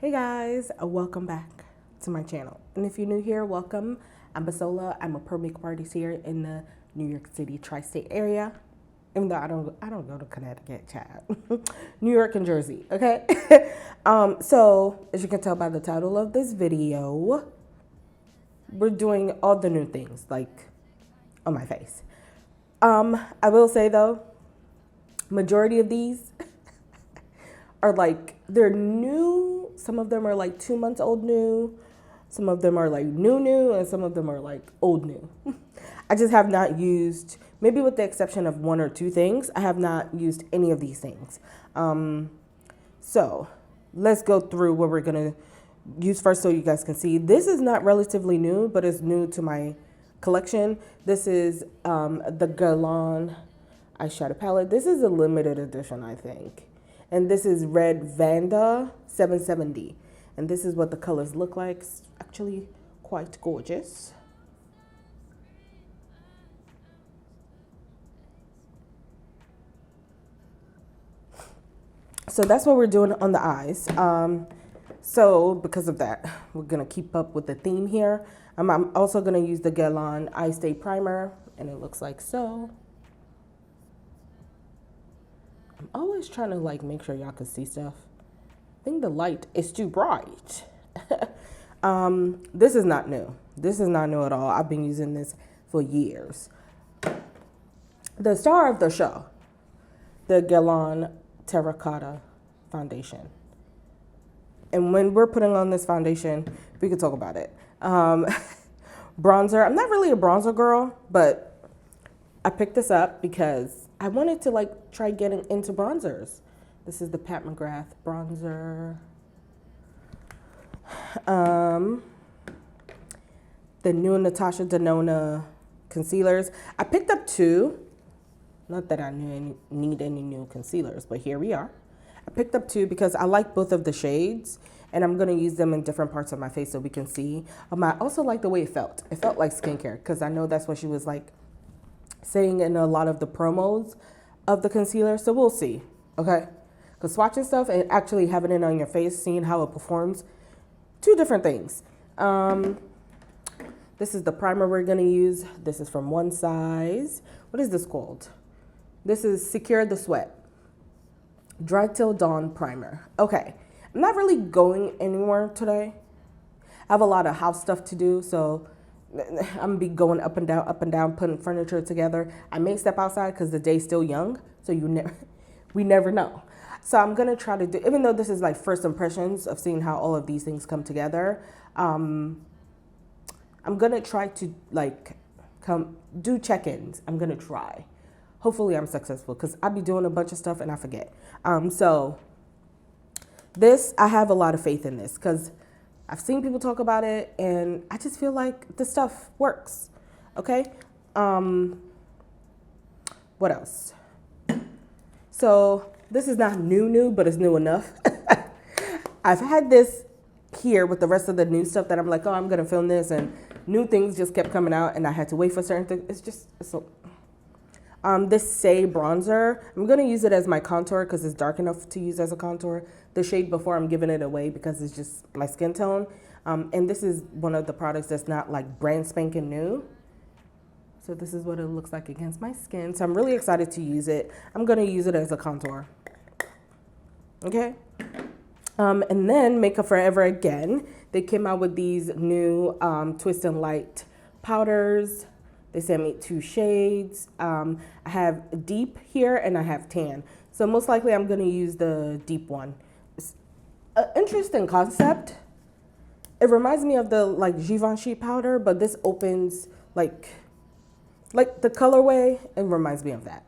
Hey guys, welcome back to my channel. And if you're new here, welcome. I'm Bisola. I'm a pro makeup artist here in the New York City tri-state area. Even though I don't go to Connecticut, child. New York and Jersey, okay? So as you can tell by the title of this video, we're doing all the new things like on my face. I will say though, majority of these are like, they're new. Some of them are like 2 months old new. Some of them are like new, and some of them are like old new. I just have not used, maybe with the exception of 1 or 2 things, I have not used any of these things. So let's go through what we're gonna use first so you guys can see. This is not relatively new, but it's new to my collection. This is the Eyeliner Eyeshadow Palette. This is a limited edition, I think. And this is Red Vanda 770. And this is what the colors look like. It's actually quite gorgeous. So that's what we're doing on the eyes. So because of that, we're gonna keep up with the theme here. I'm also gonna use the Eyeliner Eye Stay Primer, and it looks like so. I'm always trying to like make sure y'all can see stuff. I think the light is too bright. This is not new. This is not new at all. I've been using this for years. The star of the show, the Eyeliner Terracotta Foundation. And when we're putting on this foundation, we could talk about it. Bronzer. I'm not really a bronzer girl, but I picked this up because I wanted to like try getting into bronzers. This is the Pat McGrath bronzer. The new Natasha Denona concealers. I picked up 2. Not that I need any new concealers, but here we are. I picked up 2 because I like both of the shades, and I'm gonna use them in different parts of my face so we can see. I also like the way it felt. It felt like skincare, because I know that's what she was like saying in a lot of the promos of the concealer. So we'll see, okay? Because swatching stuff and actually having it on your face, seeing how it performs, 2 different things. This is the primer we're gonna use. This is from One Size. What is this called? This is Secure the Sweat Dry Till Dawn Primer. Okay, I'm not really going anywhere today. I have a lot of house stuff to do, so I'm gonna be going up and down, putting furniture together. I may step outside because the day's still young, so we never know. So I'm gonna try to do, even though this is like first impressions of seeing how all of these things come together, I'm gonna try to like do check-ins. I'm gonna try. Hopefully I'm successful because I be doing a bunch of stuff and I forget. So this, I have a lot of faith in this because I've seen people talk about it and I just feel like the stuff works, okay? What else? So this is not new, but it's new enough. I've had this here with the rest of the new stuff that I'm like, oh, I'm gonna film this, and new things just kept coming out and I had to wait for certain things. This Say bronzer, I'm gonna use it as my contour because it's dark enough to use as a contour. The shade before, I'm giving it away because it's just my skin tone. And this is one of the products that's not like brand spanking new. So this is what it looks like against my skin. So I'm really excited to use it. I'm gonna use it as a contour. Okay. And then Makeup Forever again. They came out with these new Twist and Light powders. They sent me 2 shades. I have deep here and I have tan. So most likely I'm gonna use the deep one. It's an interesting concept. It reminds me of the like Givenchy powder, but this opens like the colorway. It reminds me of that.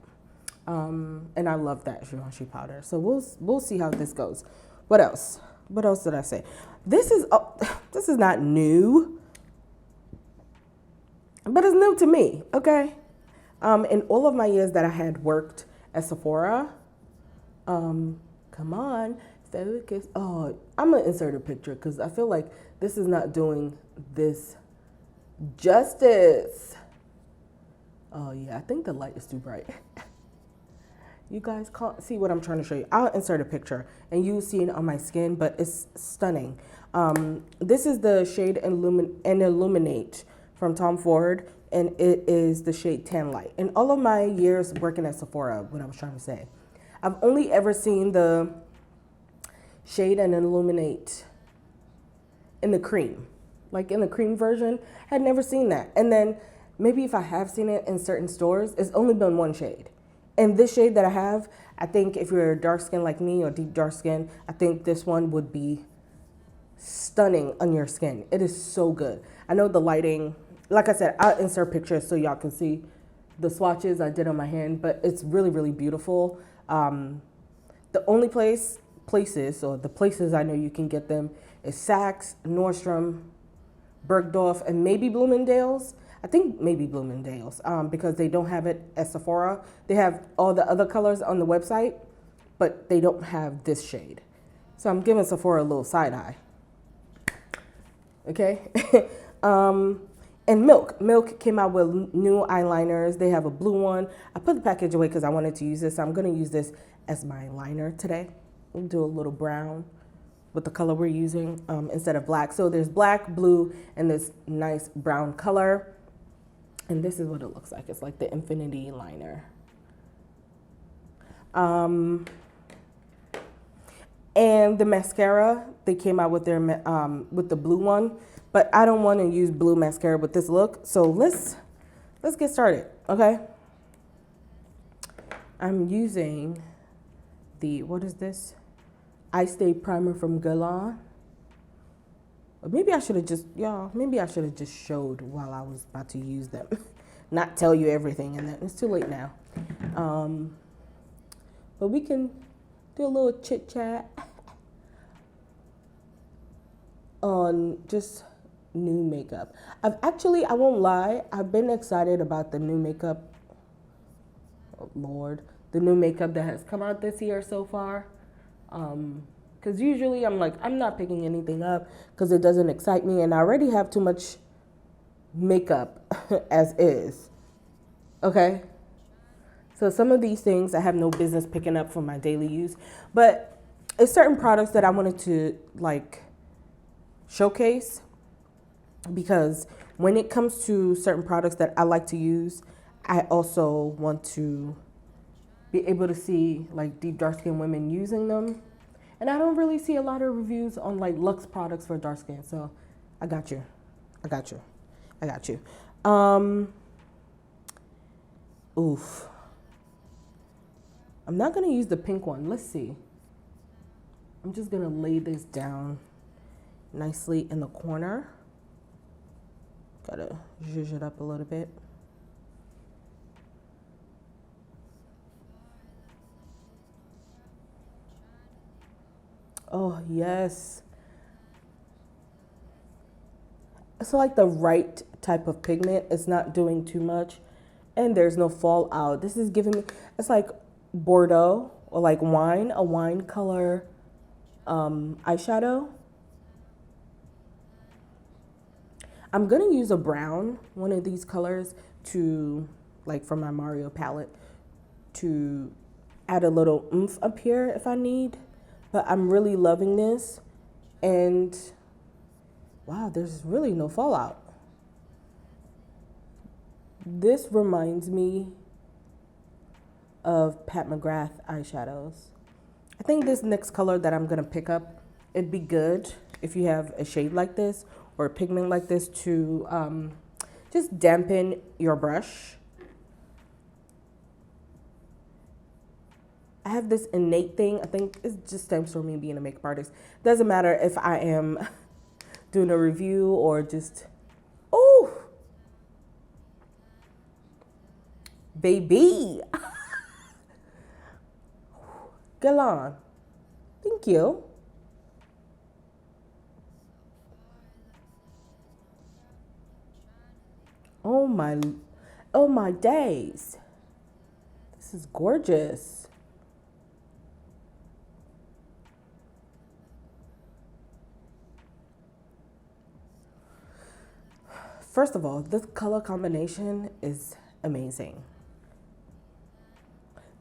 And I love that Givenchy powder. So we'll see how this goes. What else? What else did I say? This is not new. But it's new to me, okay? In all of my years that I had worked at Sephora, come on, focus. Oh, I'm gonna insert a picture because I feel like this is not doing this justice. Oh yeah, I think the light is too bright. You guys can't see what I'm trying to show you. I'll insert a picture and you see it on my skin, but it's stunning. This is the shade Illuminate from Tom Ford, and it is the shade Tan Light. In all of my years working at Sephora, what I was trying to say, I've only ever seen the shade and Illuminate in the cream, like in the cream version. I had never seen that. And then maybe if I have seen it in certain stores, it's only been one shade. And this shade that I have, I think if you're dark skin like me or deep dark skin, I think this one would be stunning on your skin. It is so good. I know the lighting, like I said, I'll insert pictures so y'all can see the swatches I did on my hand, but it's really, really beautiful. The only places I know you can get them is Saks, Nordstrom, Bergdorf, and maybe Bloomingdale's. I think maybe Bloomingdale's because they don't have it at Sephora. They have all the other colors on the website, but they don't have this shade. So I'm giving Sephora a little side eye. Okay. And Milk came out with new eyeliners. They have a blue one. I put the package away because I wanted to use this. So I'm going to use this as my liner today. We'll do a little brown with the color we're using instead of black. So there's black, blue, and this nice brown color. And this is what it looks like. It's like the infinity liner. And the mascara, they came out with their with the blue one, but I don't want to use blue mascara with this look. So let's get started, okay? I'm using the, what is this? Eye Stay Primer from Galan. Maybe I should have just, maybe I should have just showed while I was about to use them. Not tell you everything, and then it's too late now. But we can do a little chit chat on just new makeup. I won't lie, I've been excited about the new makeup. Oh Lord, the new makeup that has come out this year so far. Because usually I'm like, I'm not picking anything up because it doesn't excite me, and I already have too much makeup as is. Okay? So some of these things I have no business picking up for my daily use, but it's certain products that I wanted to like showcase, because when it comes to certain products that I like to use, I also want to be able to see like deep dark skin women using them. And I don't really see a lot of reviews on like Luxe products for dark skin. So I got you. Oof. I'm not going to use the pink one. Let's see. I'm just going to lay this down nicely in the corner. Gotta zhuzh it up a little bit. Oh, yes. It's like the right type of pigment. It's not doing too much, and there's no fallout. This is giving me, it's like Bordeaux or like wine, a wine color eyeshadow. I'm gonna use a brown, one of these colors, to like from my Mario palette, to add a little oomph up here if I need. But I'm really loving this, and wow, there's really no fallout. This reminds me of Pat McGrath eyeshadows. I think this next color that I'm gonna pick up, it'd be good if you have a shade like this or a pigment like this to just dampen your brush. I have this innate thing. I think it just stems from me being a makeup artist. Doesn't matter if I am doing a review or just, oh, baby. Galan. Thank you. Oh my days. This is gorgeous. First of all, this color combination is amazing.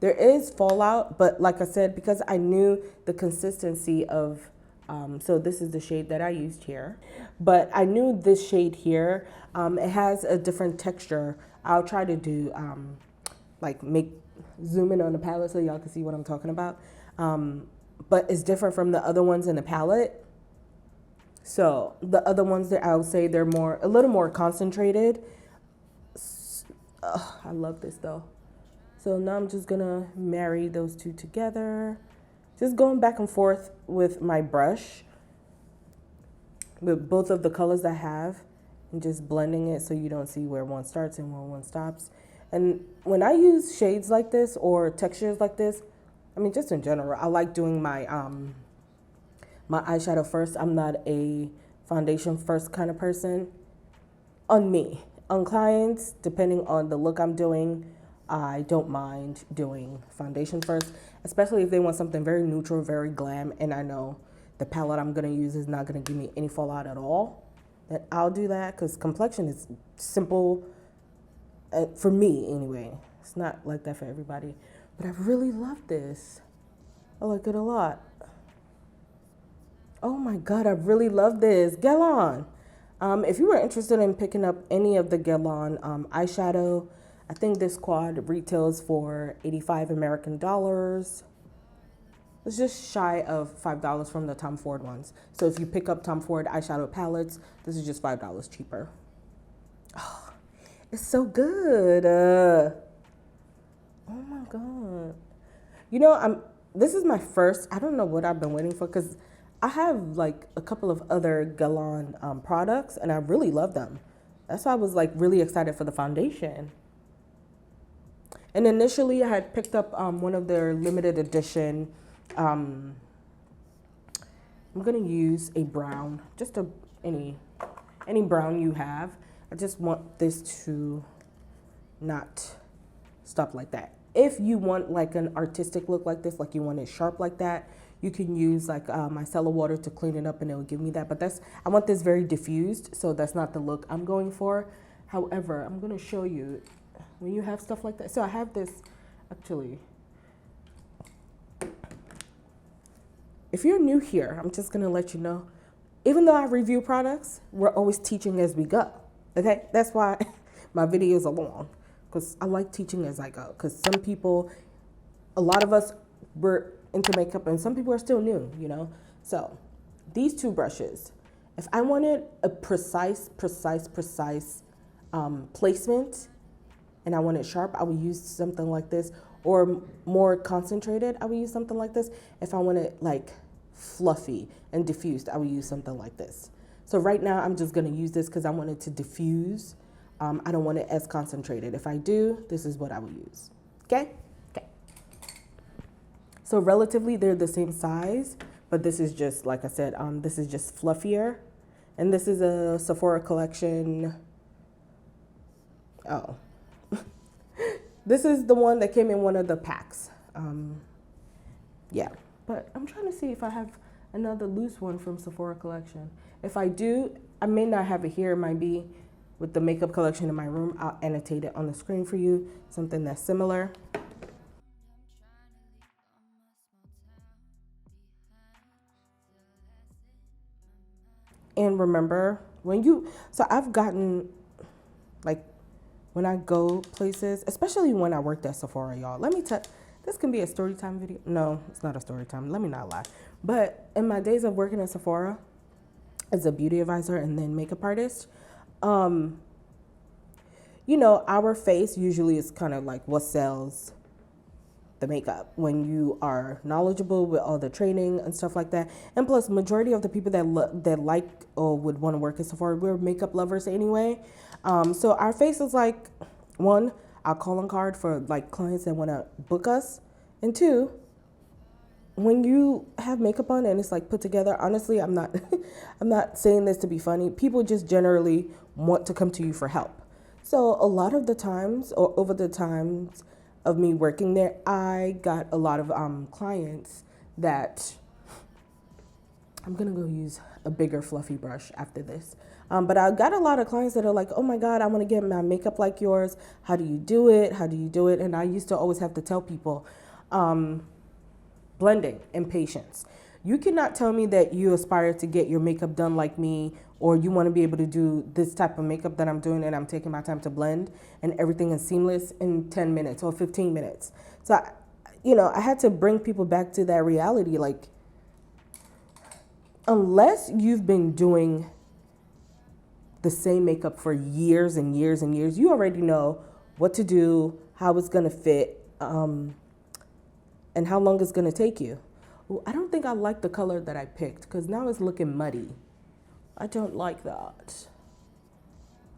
There is fallout, but like I said, because I knew the consistency of, so this is the shade that I used here, but I knew this shade here, it has a different texture. I'll try to do, like zoom in on the palette so y'all can see what I'm talking about. But it's different from the other ones in the palette. So the other ones that I would say they're a little more concentrated. I love this though. So now I'm just gonna marry those two together. Just going back and forth with my brush with both of the colors I have and just blending it so you don't see where one starts and where one stops. And when I use shades like this or textures like this, I mean, just in general, I like doing my my eyeshadow first. I'm not a foundation first kind of person. On me, on clients, depending on the look I'm doing, I don't mind doing foundation first, especially if they want something very neutral, very glam, and I know the palette I'm gonna use is not gonna give me any fallout at all. Then I'll do that because complexion is simple, for me anyway. It's not like that for everybody, but I really love this. I like it a lot. Oh my God, I really love this. Guerlain. If you were interested in picking up any of the Guerlain eyeshadow, I think this quad retails for 85 American dollars. It's just shy of $5 from the Tom Ford ones. So if you pick up Tom Ford eyeshadow palettes, this is just $5 cheaper. Oh, it's so good. Oh my God. You know, this is my first, I don't know what I've been waiting for because I have like a couple of other Guerlain products and I really love them. That's why I was like really excited for the foundation. And initially I had picked up one of their limited edition. I'm gonna use a brown, just any brown you have. I just want this to not stop like that. If you want like an artistic look like this, like you want it sharp like that, you can use like micellar water to clean it up and it will give me that. But I want this very diffused, so that's not the look I'm going for. However, I'm gonna show you when you have stuff like that. So I have this, actually. If you're new here, I'm just gonna let you know, even though I review products, we're always teaching as we go, okay? That's why my videos are long, because I like teaching as I go. Because some people, a lot of us were into makeup and some people are still new, you know? So these two brushes, if I wanted a precise placement and I want it sharp, I would use something like this, or more concentrated, I would use something like this. If I want it like fluffy and diffused, I would use something like this. So right now I'm just gonna use this because I want it to diffuse. I don't want it as concentrated. If I do, this is what I would use, okay? Okay. So relatively they're the same size, but this is just, like I said, this is just fluffier. And this is a Sephora collection. Oh. This is the one that came in one of the packs. Yeah, but I'm trying to see if I have another loose one from Sephora collection. If I do, I may not have it here. It might be with the makeup collection in my room. I'll annotate it on the screen for you, something that's similar. And remember, so I've gotten, like, when I go places, especially when I worked at Sephora, y'all, let me tell, this can be a story time video. No, it's not a story time. Let me not lie. But in my days of working at Sephora as a beauty advisor and then makeup artist, you know, our face usually is kind of like what sells the makeup when you are knowledgeable with all the training and stuff like that. And plus, majority of the people that like or would want to work at Sephora, we're makeup lovers anyway. So our face is like, one, our calling card for like clients that want to book us. And two, when you have makeup on and it's like put together, honestly, I'm not I'm not saying this to be funny. People just generally want to come to you for help. So a lot of the times, or over the times of me working there, I got a lot of clients that, I'm gonna go use a bigger fluffy brush after this. But I got a lot of clients that are like, oh my God, I want to get my makeup like yours. How do you do it? How do you do it? And I used to always have to tell people, blending and patience. You cannot tell me that you aspire to get your makeup done like me, or you want to be able to do this type of makeup that I'm doing and I'm taking my time to blend and everything is seamless in 10 minutes or 15 minutes. So, I had to bring people back to that reality. Like, unless you've been doing the same makeup for years and years and years, you already know what to do, how it's going to fit, and how long it's going to take you. Well, I don't think I like the color that I picked because now it's looking muddy. I don't like that.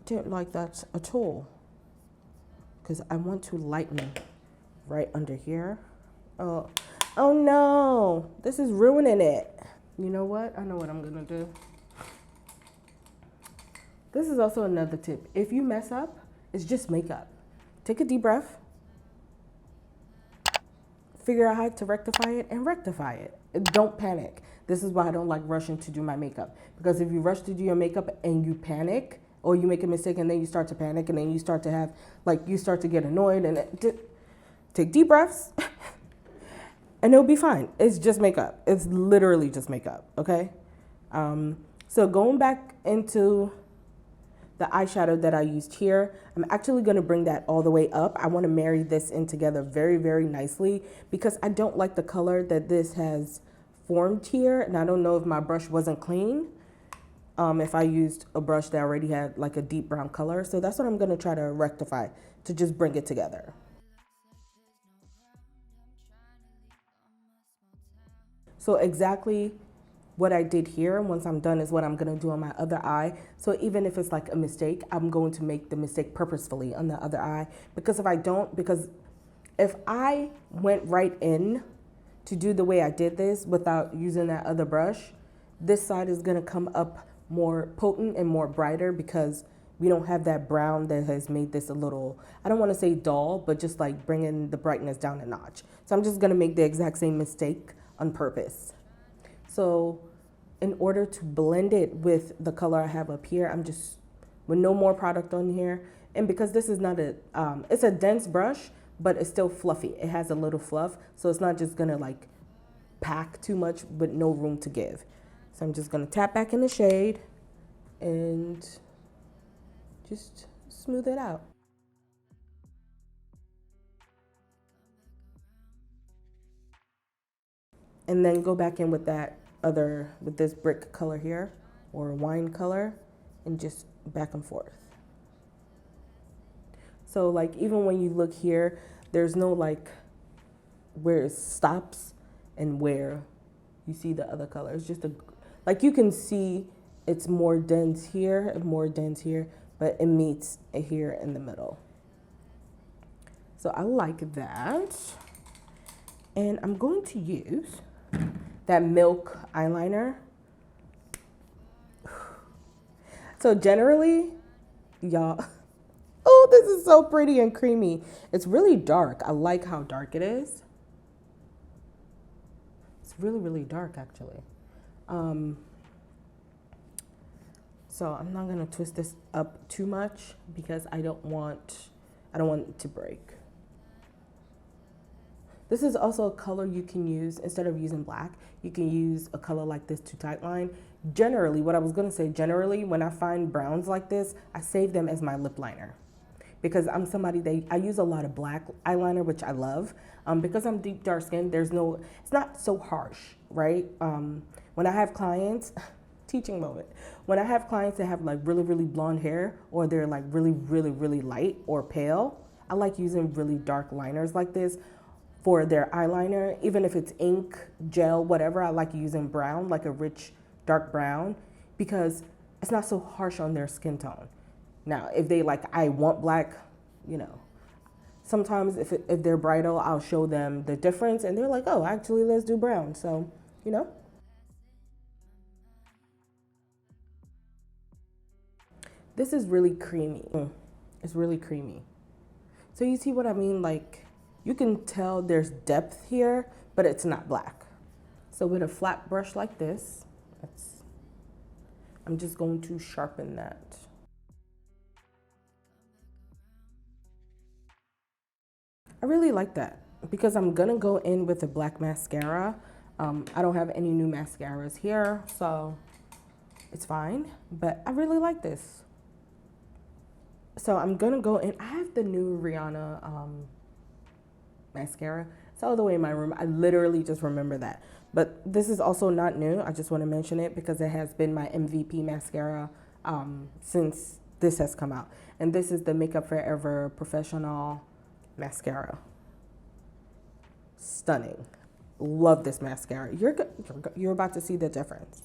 I don't like that at all because I want to lighten right under here. Oh no, this is ruining it. You know what? I know what I'm going to do. This is also another tip. If you mess up, it's just makeup. Take a deep breath. Figure out how to rectify it and rectify it. Don't panic. This is why I don't like rushing to do my makeup. Because if you rush to do your makeup and you panic, or you make a mistake and then you start to panic and then you start to have, you start to get annoyed and take deep breaths and it'll be fine. It's just makeup. It's literally just makeup, okay? So going back into the eyeshadow that I used here, I'm actually going to bring that all the way up. I want to marry this in together very, very nicely because I don't like the color that this has formed here. And I don't know if my brush wasn't clean, if I used a brush that already had like a deep brown color. So that's what I'm going to try to rectify to just bring it together. So exactly what I did here, once I'm done, is what I'm gonna do on my other eye. So even if it's like a mistake, I'm going to make the mistake purposefully on the other eye. Because if I went right in to do the way I did this without using that other brush, this side is gonna come up more potent and more brighter because we don't have that brown that has made this a little, I don't wanna say dull, but just like bringing the brightness down a notch. So I'm just gonna make the exact same mistake on purpose. So in order to blend it with the color I have up here, I'm just, with no more product on here. And because this is not it's a dense brush, but it's still fluffy. It has a little fluff. So it's not just gonna like pack too much, but no room to give. So I'm just gonna tap back in the shade and just smooth it out. And then go back in with with this brick color here, or wine color, and just back and forth. So like even when you look here, there's no like where it stops and where you see the other color. It's just like you can see it's more dense here and more dense here, but it meets here in the middle. So I like that. And I'm going to use that milk eyeliner. So generally, y'all, oh, this is so pretty and creamy. It's really dark. I like how dark it is. It's really, really dark actually. So I'm not gonna twist this up too much because I don't want it to break. This is also a color you can use, instead of using black, you can use a color like this to tightline. Generally, when I find browns like this, I save them as my lip liner. Because I'm somebody I use a lot of black eyeliner, which I love. Because I'm deep dark skinned, it's not so harsh, right? When I have clients, teaching moment. When I have clients that have like really, really blonde hair, or they're like really, really, really light or pale, I like using really dark liners like this for their eyeliner. Even if it's ink, gel, whatever, I like using brown, like a rich dark brown, because it's not so harsh on their skin tone. Now, if they like, I want black, sometimes if they're bridal, I'll show them the difference and they're like, oh, actually, let's do brown. So, This is really creamy. It's really creamy. So you see what I mean? Like, you can tell there's depth here, but it's not black. So with a flat brush like this, let's I'm just going to sharpen that. I really like that because I'm gonna go in with a black mascara. I don't have any new mascaras here, so it's fine, but I really like this. So I'm gonna go in. I have the new Rihanna mascara. It's all the way in my room. I literally just remember that. But this is also not new. I just want to mention it because it has been my MVP mascara since this has come out. And this is the Makeup Forever Professional Mascara. Stunning. Love this mascara. You're about to see the difference.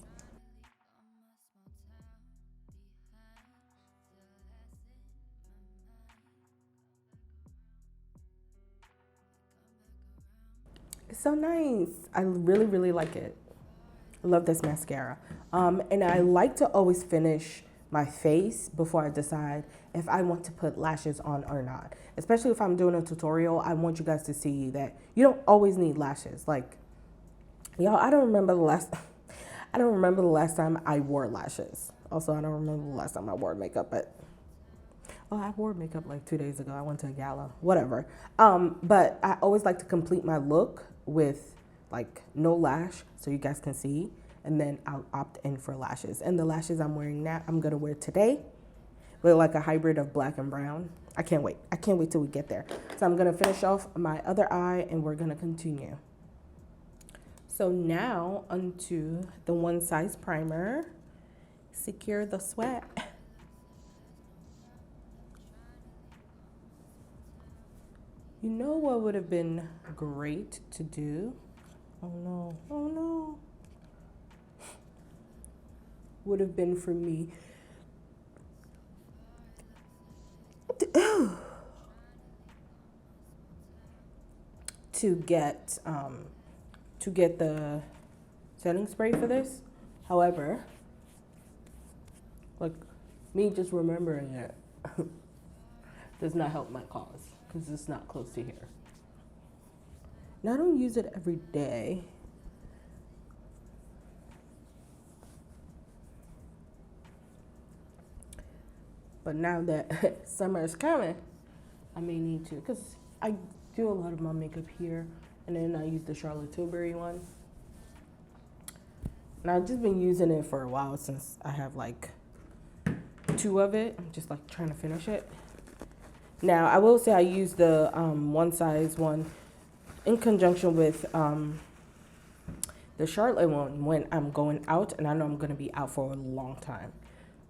It's so nice. I really, really like it. I love this mascara. And I like to always finish my face before I decide if I want to put lashes on or not. Especially if I'm doing a tutorial, I want you guys to see that you don't always need lashes. Like, y'all, I don't remember the last time I wore lashes. Also, I don't remember the last time I wore makeup, but oh, I wore makeup like 2 days ago. I went to a gala, whatever. But I always like to complete my look with like no lash so you guys can see, and then I'll opt in for lashes. And the lashes I'm wearing now, I'm gonna wear today with like a hybrid of black and brown. I can't wait till we get there. So I'm gonna finish off my other eye and we're gonna continue. So now onto the One Size primer. Secure the sweat. You know what would have been great to do? Oh no. Would have been for me to get the setting spray for this. However, like me just remembering it does not help my cause because it's not close to here. Now I don't use it every day. But now that summer is coming, I may need to, because I do a lot of my makeup here, and then I use the Charlotte Tilbury one. And I've just been using it for a while since I have like 2 of it. I'm just like trying to finish it. Now, I will say I use the One Size one in conjunction with the Charlotte one when I'm going out, and I know I'm going to be out for a long time.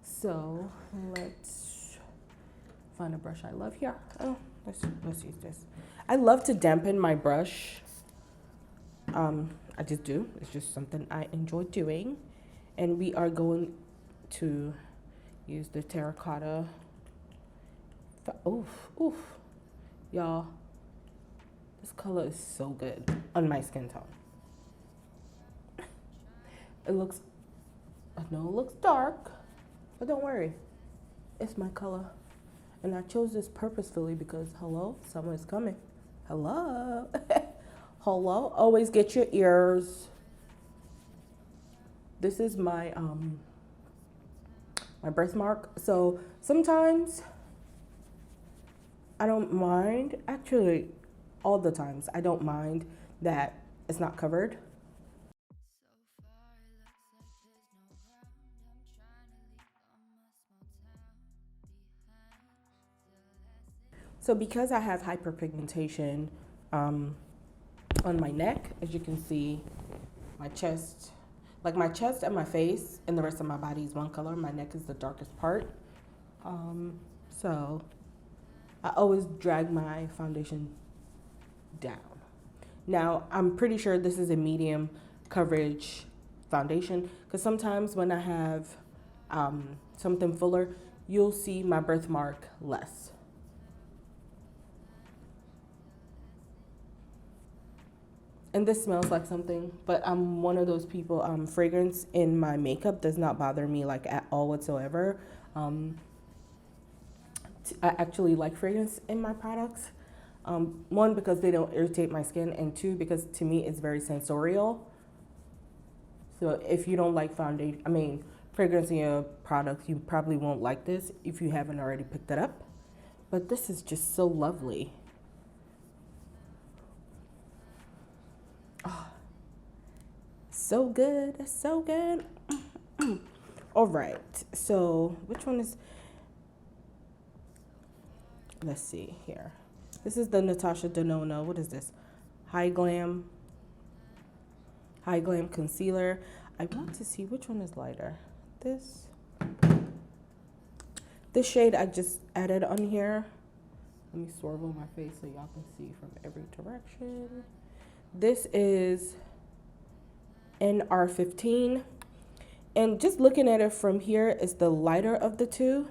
So let's find a brush I love here. Oh, let's use this. I love to dampen my brush. I just do. It's just something I enjoy doing. And we are going to use the terracotta. Oof. Y'all, this color is so good on my skin tone. I know it looks dark, but don't worry. It's my color. And I chose this purposefully because, hello, summer is coming. Hello. Hello. Always get your ears. This is my my birthmark. So sometimes I don't mind, actually all the times, I don't mind that it's not covered. So because I have hyperpigmentation on my neck, as you can see, my chest and my face and the rest of my body is one color. My neck is the darkest part. So I always drag my foundation down. Now, I'm pretty sure this is a medium coverage foundation because sometimes when I have something fuller, you'll see my birthmark less. And this smells like something, but I'm one of those people, fragrance in my makeup does not bother me like at all whatsoever. I actually like fragrance in my products. One, because they don't irritate my skin, and 2, because to me it's very sensorial. So if you don't like fragrance products, you probably won't like this if you haven't already picked it up. But this is just so lovely. Oh, so good, so good. All right, so which one is, let's see here. This is the Natasha Denona. What is this? High Glam Concealer. I want to see which one is lighter. This shade I just added on here. Let me swivel my face so y'all can see from every direction. This is NR15. And just looking at it from here, it's the lighter of the two.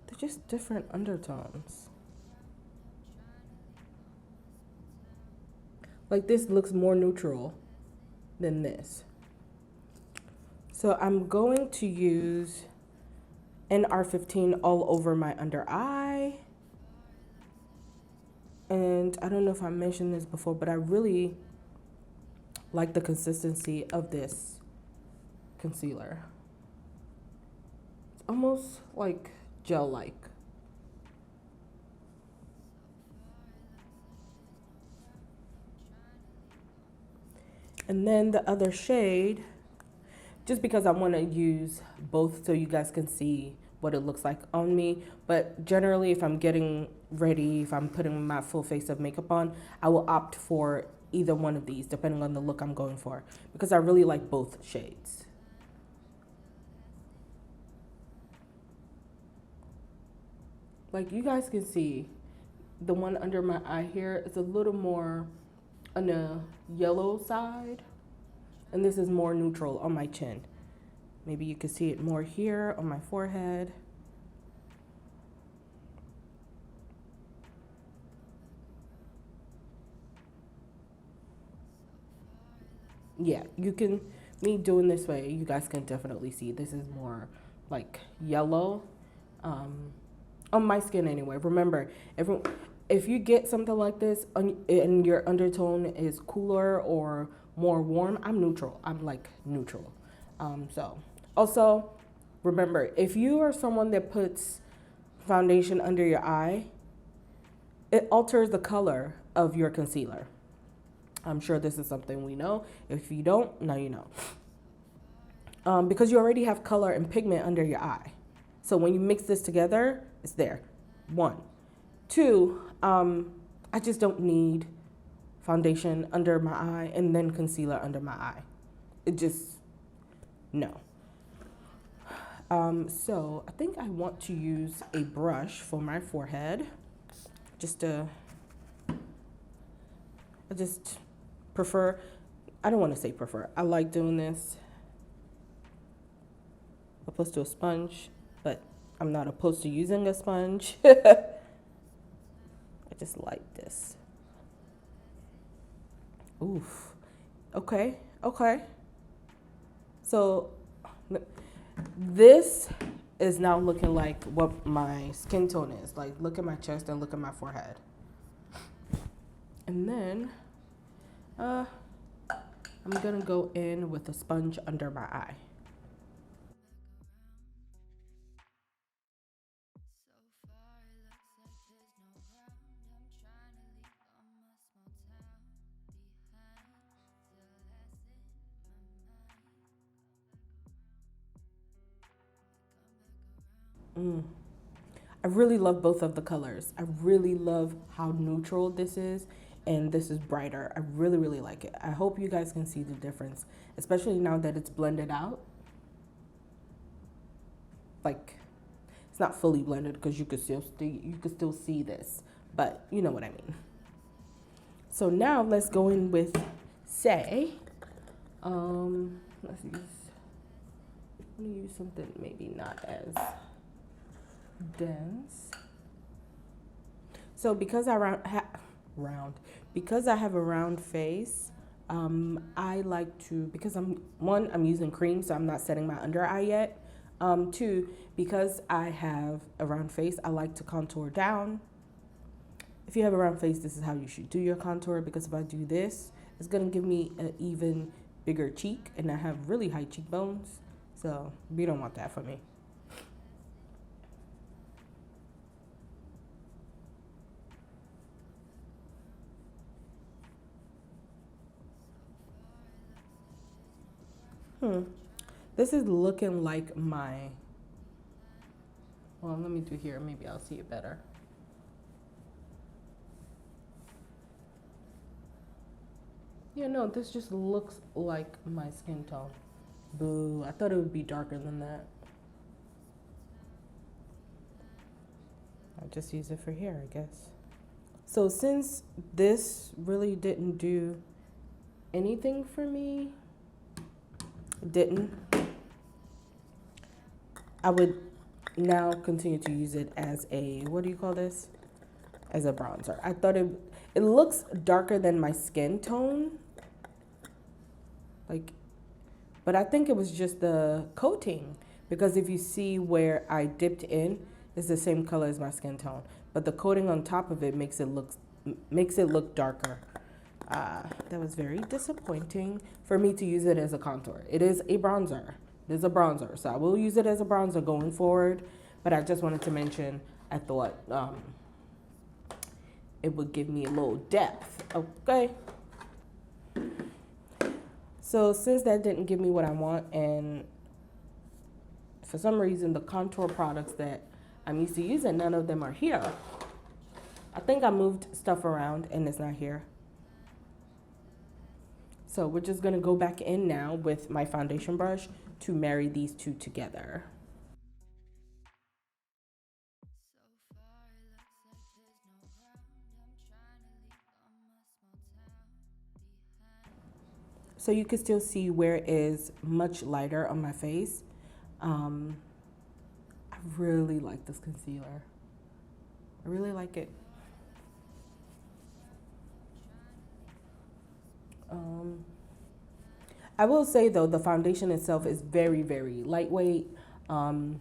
They're just different undertones. Like this looks more neutral than this. So I'm going to use NR15 all over my under eye. And I don't know if I mentioned this before, but I really like the consistency of this concealer. It's almost like gel-like. And then the other shade, just because I want to use both so you guys can see what it looks like on me. But generally, if I'm getting ready, if I'm putting my full face of makeup on, I will opt for either one of these depending on the look I'm going for, because I really like both shades. Like you guys can see, the one under my eye here is a little more on the yellow side, and this is more neutral on my chin. Maybe you can see it more here on my forehead. Yeah, you can, me doing this way, you guys can definitely see this is more like yellow on my skin anyway. Remember, if you get something like this and your undertone is cooler or more warm, I'm neutral. I'm like neutral. So also remember, if you are someone that puts foundation under your eye, it alters the color of your concealer. I'm sure this is something we know. If you don't, now you know. Because you already have color and pigment under your eye. So when you mix this together, it's there. 1. 2, I just don't need foundation under my eye and then concealer under my eye. It just, no. So I think I want to use a brush for my forehead. I just prefer, I don't want to say prefer, I like doing this opposed to a sponge, but I'm not opposed to using a sponge. I just like this. Oof. Okay, okay. So this is now looking like what my skin tone is. Like, look at my chest and look at my forehead. And then I'm gonna go in with a sponge under my eye. I really love both of the colors. I really love how neutral this is, and this is brighter. I really, really like it. I hope you guys can see the difference, especially now that it's blended out. Like, it's not fully blended because you could still see this, but you know what I mean. So now let's go in with Say. Let's use something maybe not as dense. So because I because I have a round face, I like to, because I'm using cream, so I'm not setting my under eye yet. 2, because I have a round face, I like to contour down. If you have a round face, this is how you should do your contour, because if I do this, it's gonna give me an even bigger cheek and I have really high cheekbones. So we don't want that for me. This is looking like my, well, let me do here. Maybe I'll see it better. Yeah, no, this just looks like my skin tone. Boo, I thought it would be darker than that. I'll just use it for here, I guess. So since this really didn't do anything for me, I would now continue to use it as a, what do you call this? As a bronzer. I thought it looks darker than my skin tone. Like, but I think it was just the coating, because if you see where I dipped in, it's the same color as my skin tone, but the coating on top of it makes it look darker. That was very disappointing for me to use it as a contour. It is a bronzer. It is a bronzer, so I will use it as a bronzer going forward, but I just wanted to mention, I thought it would give me a little depth. Okay. So since that didn't give me what I want, and for some reason the contour products that I'm used to using, none of them are here. I think I moved stuff around and it's not here. So we're just gonna go back in now with my foundation brush to marry these two together. So you can still see where it is much lighter on my face. I really like this concealer. I really like it. I will say though, the foundation itself is very, very lightweight. And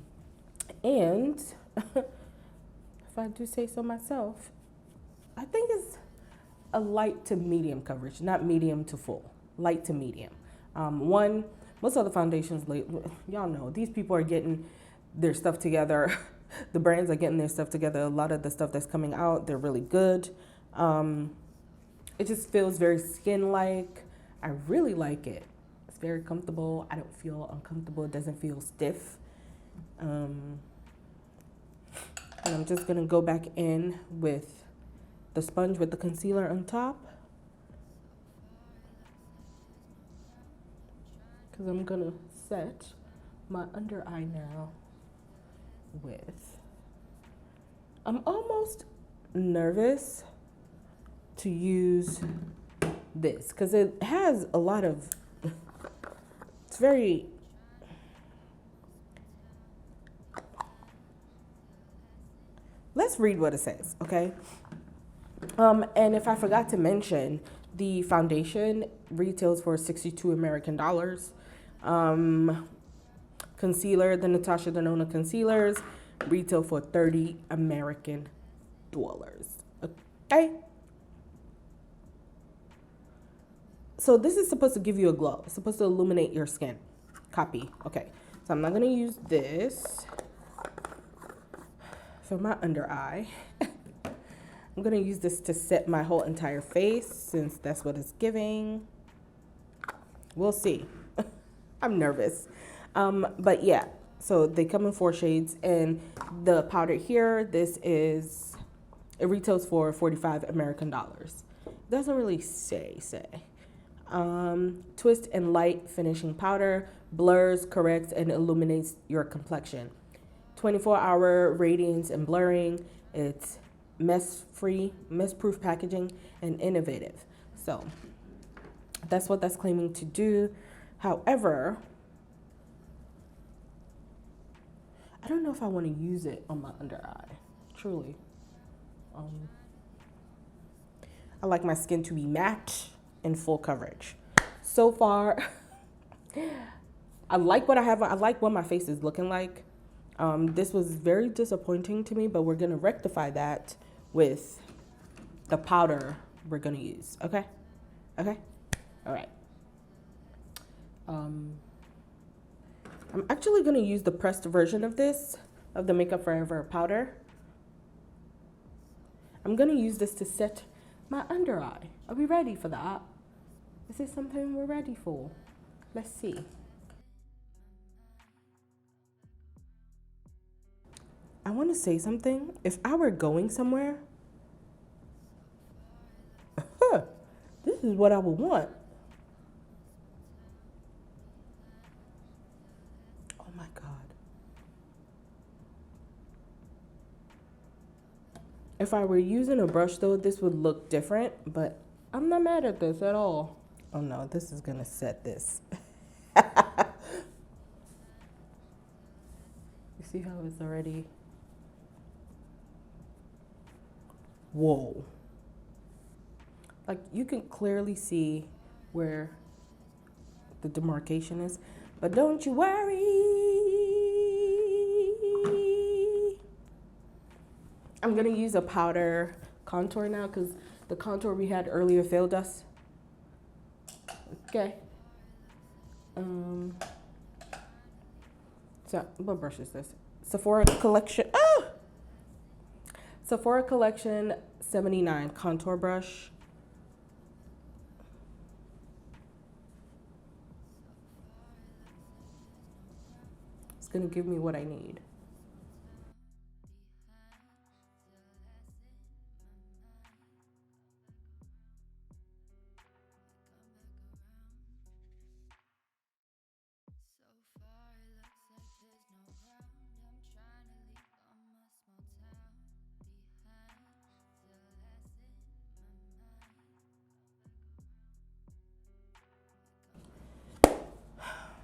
if I do say so myself, I think it's a light to medium coverage, not medium to full, light to medium. Most other foundations, y'all know, these people are getting their stuff together. The brands are getting their stuff together. A lot of the stuff that's coming out, they're really good. It just feels very skin-like. I really like it. It's very comfortable. I don't feel uncomfortable. It doesn't feel stiff. And I'm just gonna go back in with the sponge with the concealer on top, because I'm gonna set my under eye now with, I'm almost nervous to use this because it has a lot of, it's very, let's read what it says, okay? And if I forgot to mention, the foundation retails for 62 American dollars. Concealer, the Natasha Denona concealers, retail for 30 American dollars. Okay. So this is supposed to give you a glow. It's supposed to illuminate your skin. Copy. Okay. So I'm not going to use this for my under eye. I'm going to use this to set my whole entire face since that's what it's giving. We'll see. I'm nervous. But yeah, so they come in 4 shades, and the powder here, this is, it retails for 45 American dollars. Doesn't really say. Twist and light finishing powder, blurs, corrects, and illuminates your complexion. 24-hour radiance and blurring. It's mess-free, mess-proof packaging, and innovative. So that's what that's claiming to do. However, I don't know if I want to use it on my under eye, truly. I like my skin to be matte and full coverage. So far, I like what I have. I like what my face is looking like. This was very disappointing to me, but we're going to rectify that with the powder we're going to use. Okay? Okay? All right. I'm actually going to use the pressed version of this, of the Makeup Forever powder. I'm going to use this to set my under eye. Are we ready for that? Is this something we're ready for? Let's see. I want to say something. If I were going somewhere, this is what I would want. Oh my God. If I were using a brush though, this would look different, but I'm not mad at this at all. Oh no, this is gonna set this. You see how it's already, whoa. Like you can clearly see where the demarcation is, but don't you worry. I'm gonna use a powder contour now because the contour we had earlier failed us. Okay. So what brush is this? Sephora Collection. Oh! Sephora Collection 79 contour brush. It's gonna give me what I need.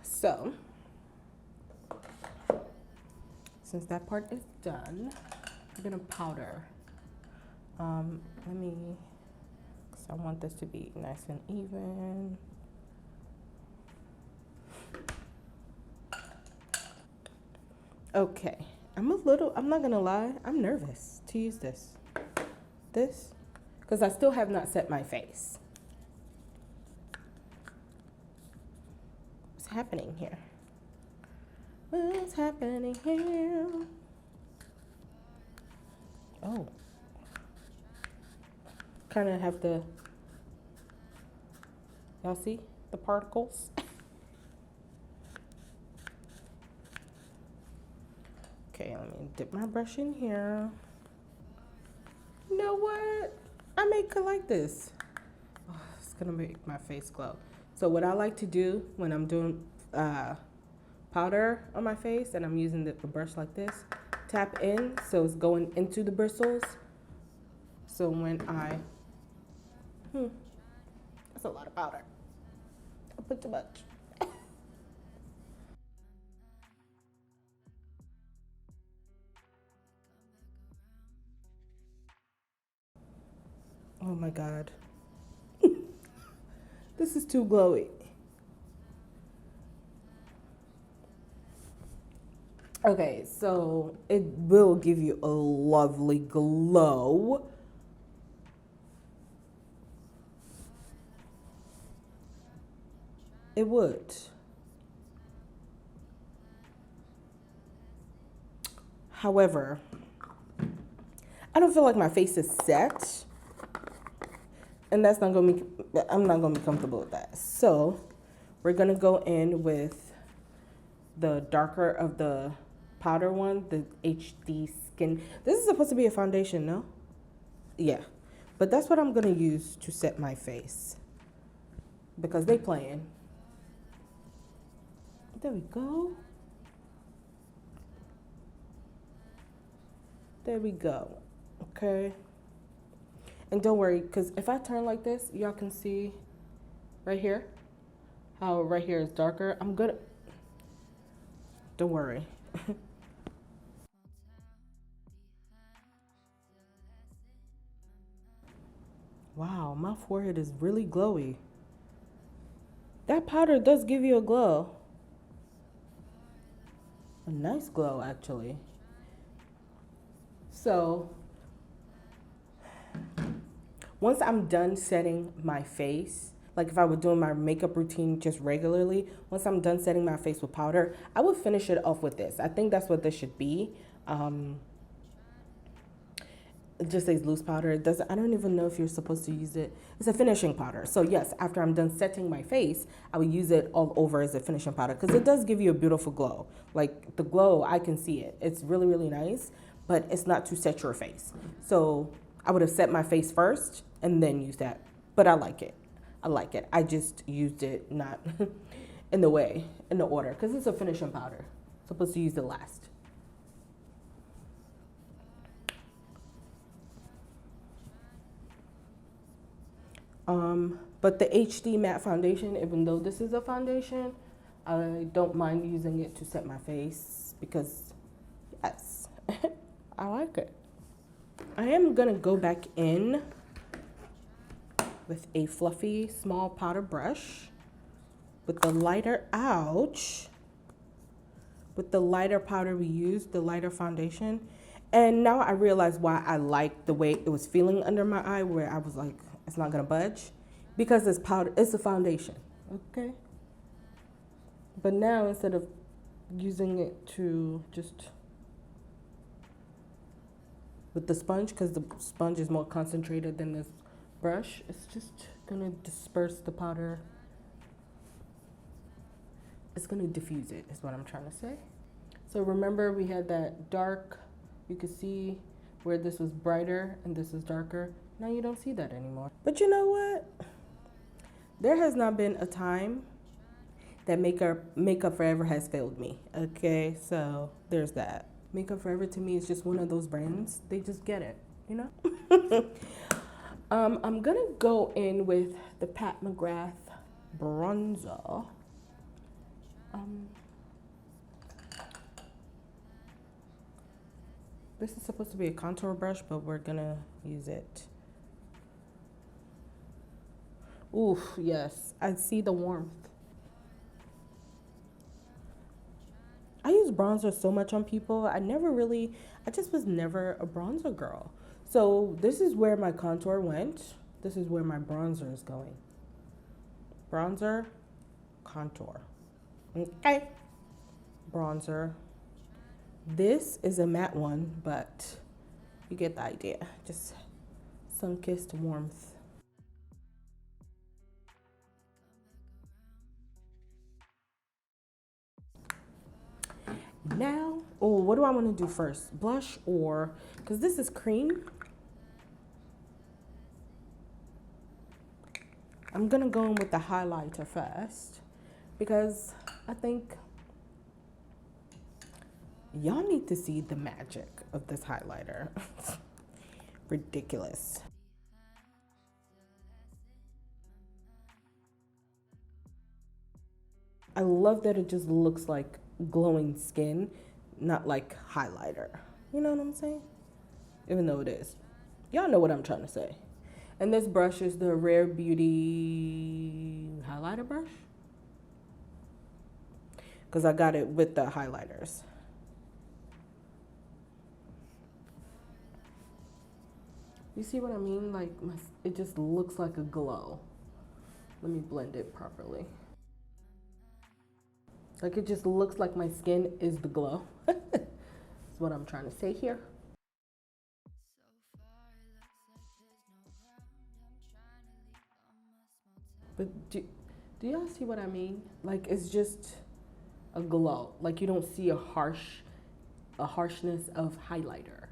So, since that part is done, I'm gonna powder. Let me, because I want this to be nice and even. Okay, I'm not gonna lie, I'm nervous to use this, because I still have not set my face. What's happening here? What's happening here? Oh. Kind of have to, y'all see the particles? Okay, let me dip my brush in here. You know what? I make it like this. Oh, it's gonna make my face glow. So what I like to do when I'm doing powder on my face and I'm using the brush like this, tap in so it's going into the bristles. So when I, that's a lot of powder. I put too much. Oh my God. This is too glowy. Okay, so it will give you a lovely glow. It would. However, I don't feel like my face is set. And that's not gonna be, I'm not gonna be comfortable with that. So we're gonna go in with the darker of the powder one, the HD Skin. This is supposed to be a foundation, no? Yeah, but that's what I'm gonna use to set my face because they playing. There we go. There we go. Okay. And don't worry, because if I turn like this, y'all can see right here how right here is darker. I'm gonna, don't worry. Wow, my forehead is really glowy. That powder does give you a glow. A nice glow, actually. So, once I'm done setting my face, like if I were doing my makeup routine just regularly, once I'm done setting my face with powder, I would finish it off with this. I think that's what this should be. It just says loose powder. It doesn't, I don't even know if you're supposed to use it. It's a finishing powder. So yes, after I'm done setting my face, I would use it all over as a finishing powder because it does give you a beautiful glow. Like the glow, I can see it. It's really, really nice, but it's not to set your face. So I would have set my face first and then use that. But I like it. I like it. I just used it not in the order, because it's a finishing powder. Supposed to use it last. But the HD matte foundation, even though this is a foundation, I don't mind using it to set my face because, yes, I like it. I am gonna go back in with a fluffy small powder brush with the lighter, ouch, with the lighter powder we used, the lighter foundation. And now I realize why I like the way it was feeling under my eye, where I was like, it's not gonna budge, because it's powder, it's a foundation, okay? But now instead of using it to just with the sponge, because the sponge is more concentrated than this brush, it's just gonna disperse the powder. It's gonna diffuse it, is what I'm trying to say. So remember we had that dark, you could see where this was brighter and this is darker. Now you don't see that anymore. But you know what? There has not been a time that Makeup Forever has failed me. Okay, so there's that. Makeup Forever to me is just one of those brands. They just get it, you know? I'm gonna go in with the Pat McGrath bronzer. This is supposed to be a contour brush, but we're gonna use it. Oof, yes, I see the warmth. I use bronzer so much on people. I just was never a bronzer girl. So this is where my contour went. This is where my bronzer is going. Bronzer, contour. Okay. Bronzer. This is a matte one, but you get the idea. Just sun-kissed warmth. Now, oh, what do I want to do first? Blush or, because this is cream. I'm going to go in with the highlighter first because I think y'all need to see the magic of this highlighter. Ridiculous. I love that it just looks like glowing skin, not like highlighter. You know what I'm saying? Even though it is. Y'all know what I'm trying to say. And this brush is the Rare Beauty highlighter brush, because I got it with the highlighters. You see what I mean? Like, it just looks like a glow. Let me blend it properly. Like, it just looks like my skin is the glow. That's what I'm trying to say here. But do y'all see what I mean? Like, it's just a glow. Like, you don't see a harshness of highlighter.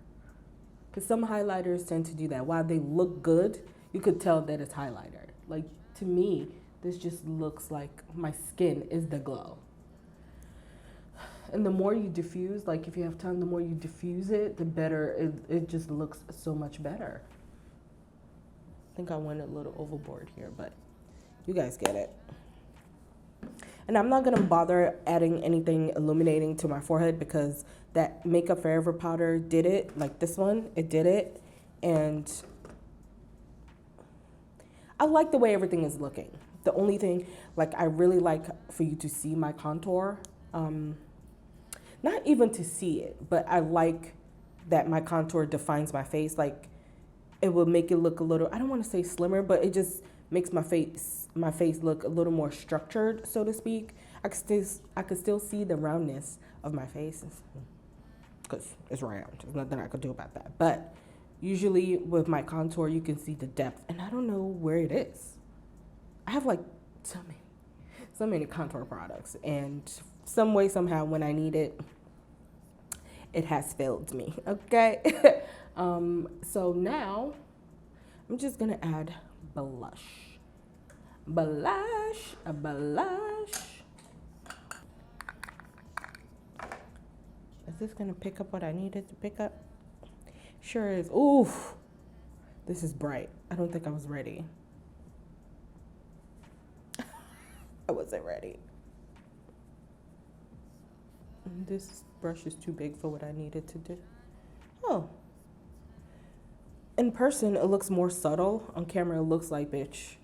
Because some highlighters tend to do that. While they look good, you could tell that it's highlighter. Like, to me, this just looks like my skin is the glow. And the more you diffuse, like if you have time, the more you diffuse it, the better it just looks so much better. I think I went a little overboard here, but you guys get it. And I'm not gonna bother adding anything illuminating to my forehead because that Makeup Forever powder did it, like this one, it did it. And I like the way everything is looking. The only thing, like I really like for you to see my contour. Not even to see it, but I like that my contour defines my face. Like it will make it look a little, I don't want to say slimmer, but it just makes my face look a little more structured, so to speak. I could still see the roundness of my face because it's round. There's nothing I could do about that. But usually with my contour, you can see the depth, and I don't know where it is. I have like so many contour products, and some way, somehow, when I need it, it has failed me. Okay. So now I'm just gonna add blush. A blush. Is this gonna pick up what I needed to pick up? Sure is. Oof. This is bright. I don't think I was ready. I wasn't ready. This brush is too big for what I needed to do. Oh. In person, it looks more subtle. On camera, it looks like bitch.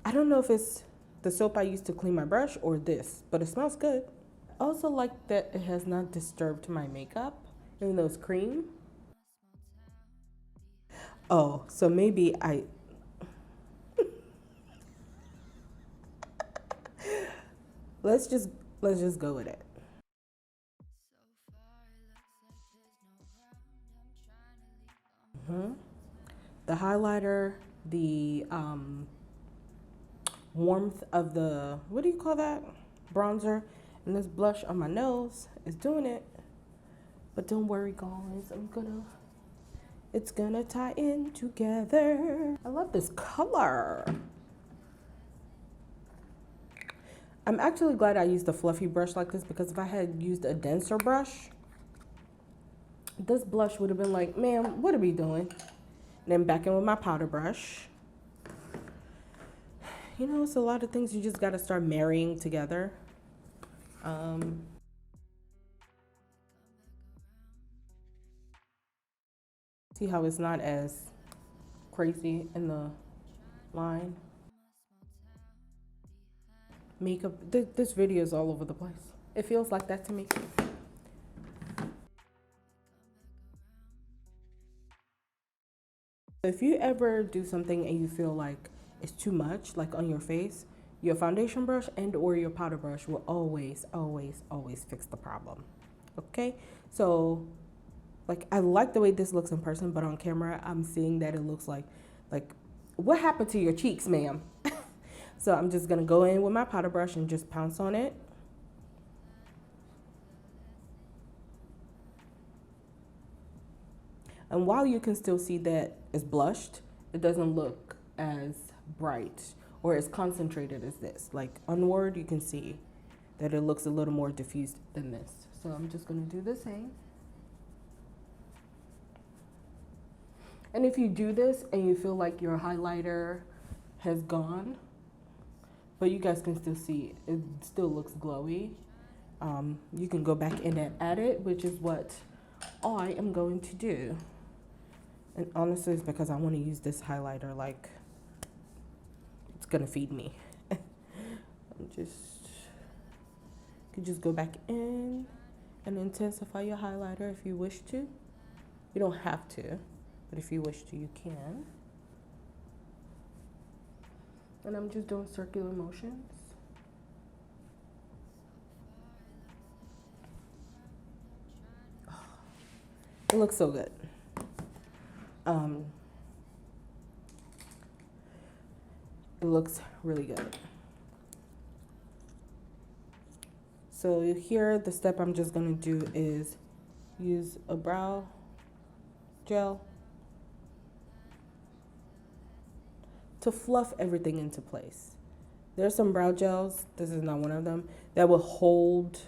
I don't know if it's the soap I used to clean my brush or this, but it smells good. I also like that it has not disturbed my makeup, even though it's cream. Oh, so maybe let's just go with it. The highlighter, the warmth of the, what do you call that? Bronzer, and this blush on my nose is doing it. But don't worry, guys, it's gonna tie in together. I love this color. I'm actually glad I used a fluffy brush like this, because if I had used a denser brush, this blush would have been like, man, what are we doing? And then back in with my powder brush. You know, it's a lot of things you just gotta start marrying together. See how it's not as crazy in the line? Makeup, this video is all over the place. It feels like that to me. If you ever do something and you feel like it's too much, like on your face, your foundation brush and or your powder brush will always fix the problem. Okay? So, like, I like the way this looks in person, but on camera, I'm seeing that it looks like, what happened to your cheeks, ma'am? So I'm just gonna go in with my powder brush and just pounce on it. And while you can still see that it's blushed, it doesn't look as bright or as concentrated as this. Like onward, you can see that it looks a little more diffused than this. So I'm just gonna do the same. And if you do this and you feel like your highlighter has gone, but you guys can still see it still looks glowy, you can go back in and add it, which is what I am going to do. And honestly, it's because I want to use this highlighter like it's gonna feed me. You can just go back in and intensify your highlighter if you wish to. You don't have to, but if you wish to, you can. And I'm just doing circular motions. Oh, it looks so good. It looks really good. So here, the step I'm just gonna do is use a brow gel to fluff everything into place. There's some brow gels, this is not one of them, that will hold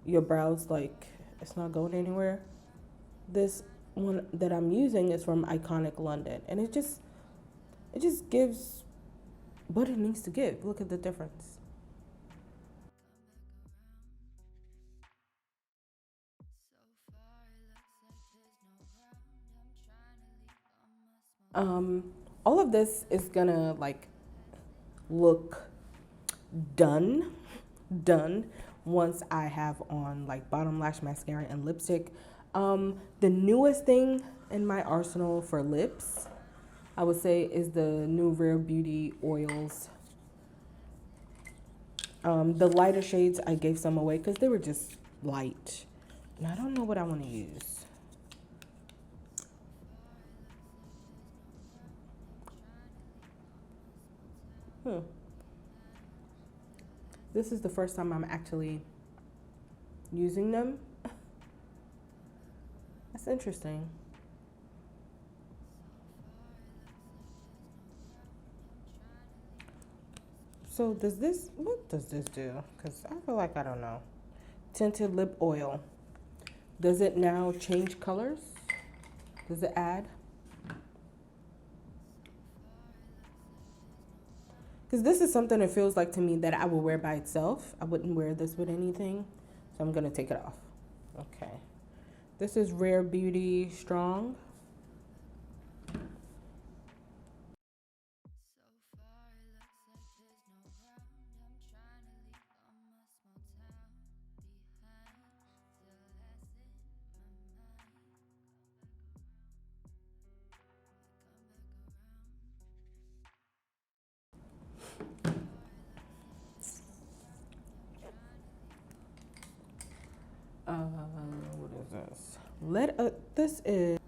your brows like it's not going anywhere. This one that I'm using is from Iconic London, and it just gives what it needs to give. Look at the difference. All of this is gonna like look done once I have on like bottom lash mascara and lipstick. The newest thing in my arsenal for lips, I would say is the new Rare Beauty oils. The lighter shades, I gave some away because they were just light. And I don't know what I want to use. This is the first time I'm actually using them. That's interesting. So does this, what does this do? Because I feel like I don't know. Tinted lip oil. Does it now change colors? Does it add? Because this is something that feels like to me that I would wear by itself. I wouldn't wear this with anything. So I'm going to take it off. Okay. This is Rare Beauty Strong. What is this? This is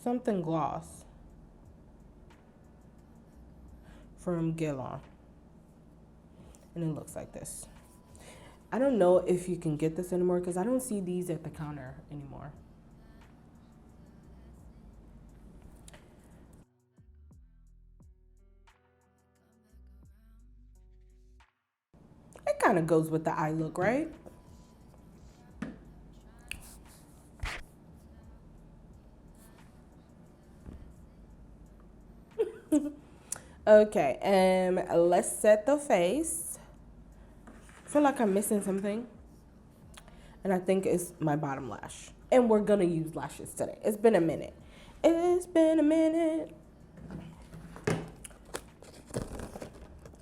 something gloss from Guerlain, and it looks like this. I don't know if you can get this anymore because I don't see these at the counter anymore. It kind of goes with the eye look, right? Okay, let's set the face. I feel like I'm missing something. And I think it's my bottom lash. And we're gonna use lashes today. It's been a minute. It's been a minute.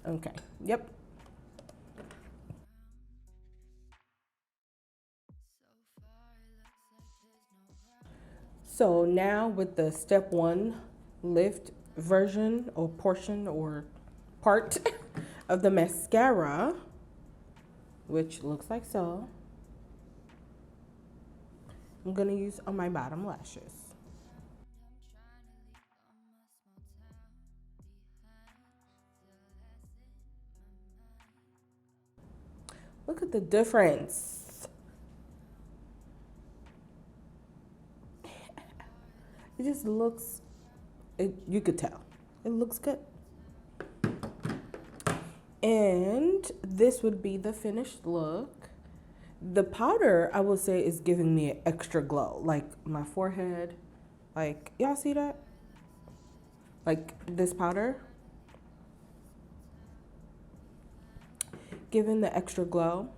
Okay, yep. So now with the step 1 lift version or portion or part of the mascara, which looks like so, I'm gonna use on my bottom lashes. Look at the difference. It just looks, you could tell. It looks good. And this would be the finished look. The powder, I would say, is giving me an extra glow. Like my forehead, like, y'all see that? Like this powder. Giving the extra glow.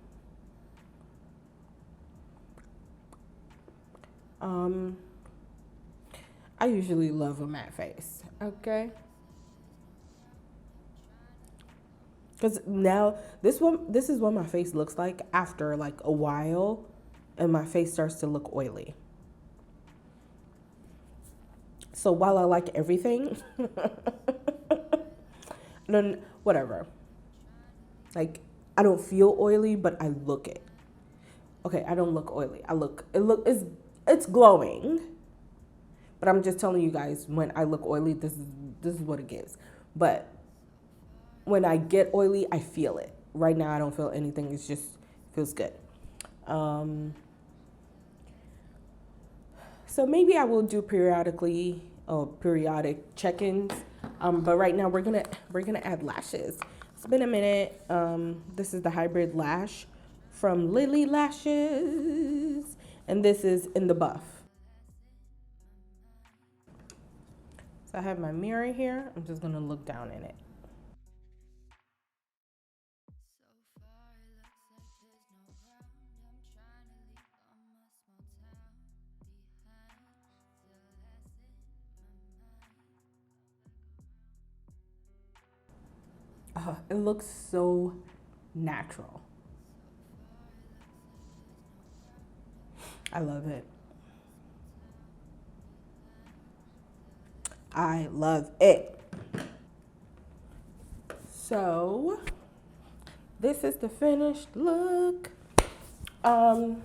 I usually love a matte face, okay? Because now this is what my face looks like after like a while and my face starts to look oily. So while I like everything, then whatever. Like I don't feel oily, but I look it. Okay, I don't look oily. It's glowing. But I'm just telling you guys, when I look oily, this is what it gives. But when I get oily, I feel it. Right now, I don't feel anything. It just feels good. So maybe I will do periodic check-ins. But right now, we're gonna add lashes. It's been a minute. This is the hybrid lash from Lily Lashes, and this is in the buff. So I have my mirror here. I'm just gonna look down in it. It looks so natural. I love it. I love it. So this is the finished look. I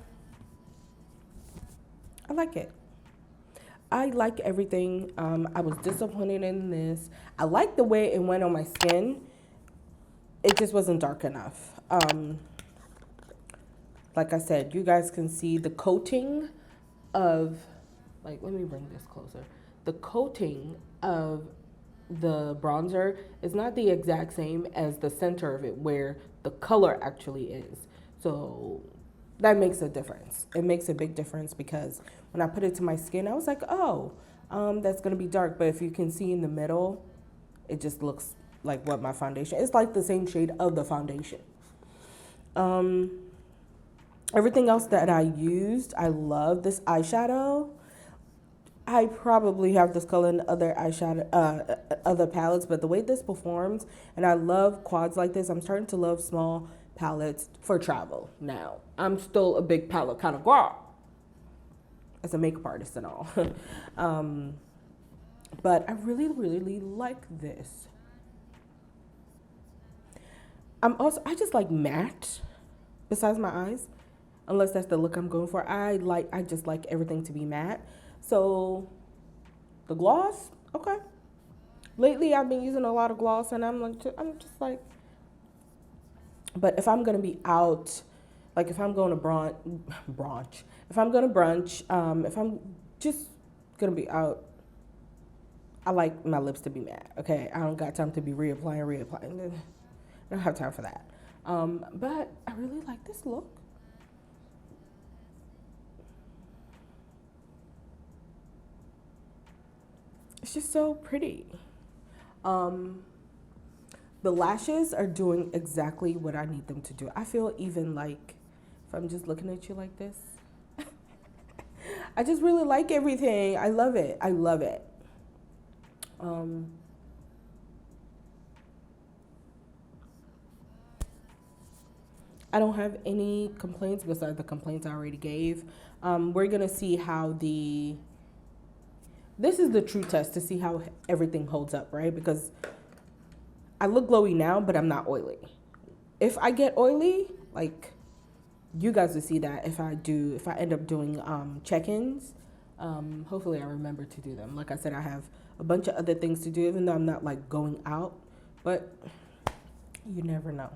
like it. I like everything. I was disappointed in this. I like the way it went on my skin. It just wasn't dark enough. Like I said, you guys can see the coating of, like, let me bring this closer. The coating of the bronzer is not the exact same as the center of it where the color actually is. So that makes a difference. It makes a big difference because when I put it to my skin, I was like, oh, that's gonna be dark. But if you can see in the middle, it just looks like what my foundation, it's like the same shade of the foundation. Everything else that I used, I love this eyeshadow. I probably have this color in other eyeshadow, other palettes, but the way this performs, and I love quads like this. I'm starting to love small palettes for travel now. I'm still a big palette kind of girl as a makeup artist and all. But I really, really like this. I just like matte besides my eyes, unless that's the look I'm going for. I just like everything to be matte. So the gloss, okay. Lately I've been using a lot of gloss and I'm just like, but if I'm gonna be out, like if I'm going to brunch, if I'm going to brunch, if I'm just gonna be out, I like my lips to be matte. Okay, I don't got time to be reapplying. I don't have time for that. But I really like this look. It's just so pretty. The lashes are doing exactly what I need them to do. I feel even like, if I'm just looking at you like this, I just really like everything. I love it. I love it. I don't have any complaints besides the complaints I already gave. We're gonna see how this is the true test to see how everything holds up, right? Because I look glowy now, but I'm not oily. If I get oily, like, you guys will see that if I end up doing check-ins. Hopefully I remember to do them. Like I said, I have a bunch of other things to do, even though I'm not like going out, but you never know.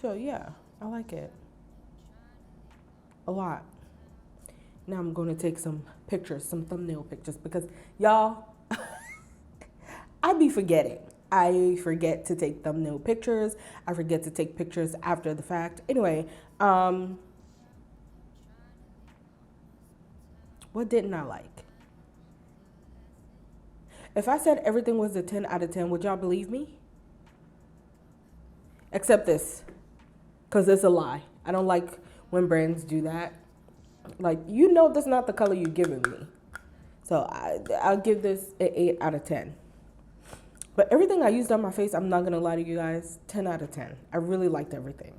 So yeah, I like it a lot. Now I'm going to take some pictures, some thumbnail pictures, because y'all, I be forgetting. I forget to take thumbnail pictures. I forget to take pictures after the fact. Anyway, what didn't I like? If I said everything was a 10 out of 10, would y'all believe me? Except this, because it's a lie. I don't like when brands do that. Like, you know, that's not the color you're giving me. So I'll give this an 8 out of 10. But everything I used on my face, I'm not going to lie to you guys, 10 out of 10. I really liked everything.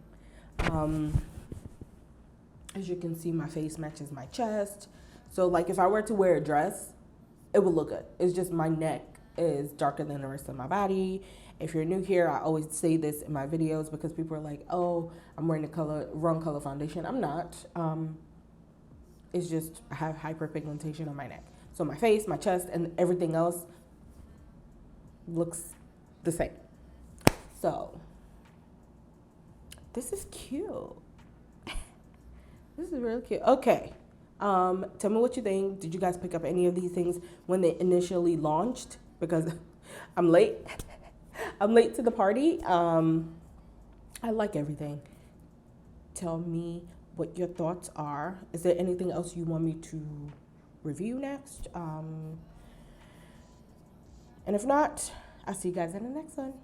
As you can see, my face matches my chest. So, like, if I were to wear a dress, it would look good. It's just my neck is darker than the rest of my body. If you're new here, I always say this in my videos because people are like, oh, I'm wearing the wrong color foundation. I'm not. It's just I have hyperpigmentation on my neck. So my face, my chest, and everything else looks the same. So this is cute. This is really cute. Okay. Tell me what you think. Did you guys pick up any of these things when they initially launched? Because I'm late. I'm late to the party. I like everything. Tell me what your thoughts are. Is there anything else you want me to review next? And if not, I'll see you guys in the next one.